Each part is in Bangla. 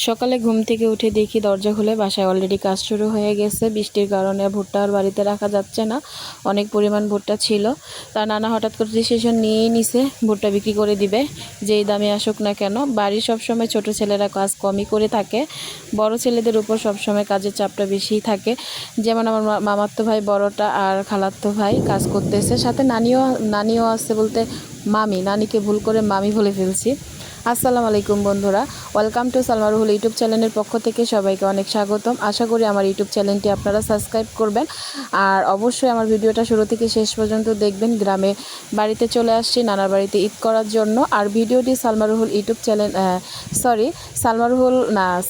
সকালে ঘুম থেকে উঠে দেখি দরজা খুলে বাসায় অলরেডি কাজ শুরু হয়ে গেছে। বৃষ্টির কারণে ভুট্টা আর বাড়িতে রাখা যাচ্ছে না, অনেক পরিমাণ ভুট্টা ছিল। তার নানা হঠাৎ করে ডিসিশন নিয়েই নিছে ভুট্টা বিক্রি করে দিবে, যেই দামে আসুক না কেন। বাড়ির সবসময় ছোট ছেলেরা কাজ কমই করে থাকে, বড় ছেলেদের উপর সবসময় কাজের চাপটা বেশিই থাকে। যেমন আমার মামাতো ভাই বড়টা আর খালাতো ভাই কাজ করতেছে, সাথে নানিও আছে, বলতে নানিকে ভুল করে মামি বলে ফেলছি। আসসালামু আলাইকুম বন্ধুরা, welcome to Salma Ruhul YouTube চ্যানেলের পক্ষ থেকে সবাইকে অনেক স্বাগতম। আশা করি আমার ইউটিউব চ্যানেলটি আপনারা সাবস্ক্রাইব করবেন আর অবশ্যই আমার ভিডিওটা শুরু থেকে শেষ পর্যন্ত দেখবেন। গ্রামে বাড়িতে চলে আসছি নানার বাড়িতে ঈদ করার জন্য। আর ভিডিওটি সালমা রুহুল ইউটিউব চ্যানেল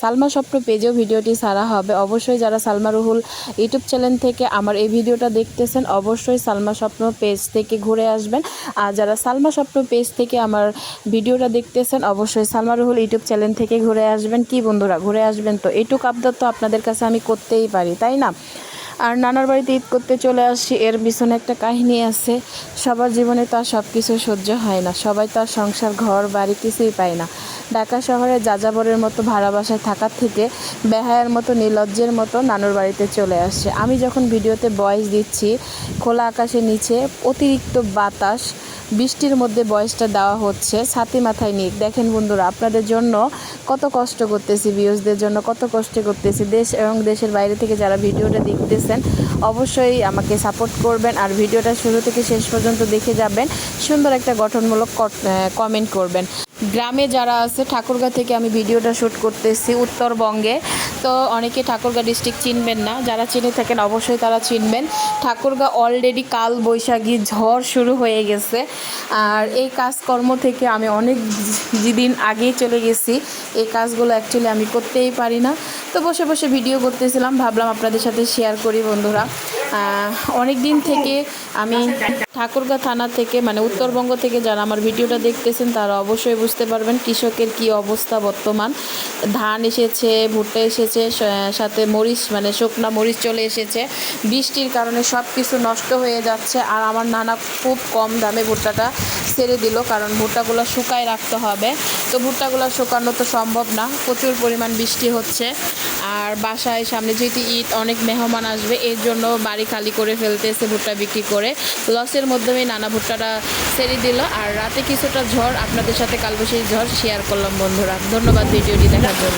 সালমা স্বপ্ন পেজেও ভিডিওটি ছাড়া হবে। অবশ্যই যারা সালমা রুহুল ইউটিউব চ্যানেল থেকে আমার এই ভিডিওটা দেখতেছেন অবশ্যই সালমা স্বপ্ন পেজ থেকে ঘুরে আসবেন। আর যারা সালমা স্বপ্ন পেজ থেকে আমার ভিডিওটা দেখতেছেন অবশ্যই সালমা রুহুল ইউটিউব চ্যানেল থেকে ঘুরে আসবেন। কি বন্ধুরা, ঘুরে আসবেন তো? এইটুকু আবদার তো আপনাদের কাছে আমি করতেই পারি, তাই না? আর নানার বাড়িতে ঈদ করতে চলে আসছি, এর পিছনে একটা কাহিনী আছে। সবার জীবনে তো আর সব কিছু সহ্য হয় না, সবাই তো আর সংসার ঘর বাড়ি কিছুই পায় না। ঢাকা শহরে যাযাবরের মতো ভাড়া বাসায় থাকার থেকে বেহায়ার মতো নির্লজ্জের মতো নানুর বাড়িতে চলে আসছে। আমি যখন ভিডিওতে ভয়েস দিচ্ছি, খোলা আকাশের নিচে অতিরিক্ত বাতাস, বৃষ্টির মধ্যে ভয়েসটা দেওয়া হচ্ছে ছাতি মাথায় নিয়ে। দেখেন বন্ধুরা, আপনাদের জন্য কত কষ্ট করতেছি, ভিউজদের জন্য কত কষ্ট করতেছি। দেশ এবং দেশের বাইরে থেকে যারা ভিডিওটা দেখতেছেন অবশ্যই আমাকে সাপোর্ট করবেন আর ভিডিওটা শুরু থেকে শেষ পর্যন্ত দেখে যাবেন। সুন্দর একটা গঠনমূলক কমেন্ট করবেন। গ্রামে যারা আছে, ঠাকুরগাঁ থেকে আমি ভিডিওটা শ্যুট করতেছি উত্তরবঙ্গে। তো অনেকে ঠাকুরগাঁ ডিস্ট্রিক্ট চিনবেন না, যারা চিনে থাকেন অবশ্যই তারা চিনবেন। ঠাকুরগাঁ অলরেডি কাল বৈশাখী ঝড় শুরু হয়ে গেছে। আর এই কাজকর্ম থেকে আমি অনেক দিন আগেই চলে গেছি। এই কাজগুলো অ্যাকচুয়ালি আমি করতেই পারি না, তো বসে বসে ভিডিও করতেছিলাম, ভাবলাম আপনাদের সাথে শেয়ার করি বন্ধুরা। অনেক দিন থেকে আমি ঠাকুরগাঁ থানা থেকে, মানে উত্তরবঙ্গ থেকে যারা আমার ভিডিওটা দেখতেছেন তারা অবশ্যই বুঝতে পারবেন কৃষকের কি অবস্থা বর্তমান। ধান এসেছে, ভুট্টা এসেছে, সাথে মরিচ, মানে শুকনা মরিচ চলে এসেছে। বৃষ্টির কারণে সব কিছু নষ্ট হয়ে যাচ্ছে। আর আমার নানা খুব কম দামে ভুট্টাটা ছেড়ে দিল, কারণ ভুট্টাগুলো শুকায় রাখতে হবে। তো ভুট্টাগুলো শুকানো তো সম্ভব না, প্রচুর পরিমাণ বৃষ্টি হচ্ছে। আর বাসায় সামনে যেহেতু ঈদ, অনেক মেহমান আসবে, এর জন্য বাড়ি খালি করে ফেলতেছে ভুট্টা বিক্রি করে। লসের মাধ্যমে নানা ভুট্টাটা ছেড়ে দিল। আর রাতে কিছুটা ঝড়, আপনাদের সাথে কালবৈশাখী ঝড় শেয়ার করলাম বন্ধুরা। ধন্যবাদ ভিডিওটি দেখার জন্য।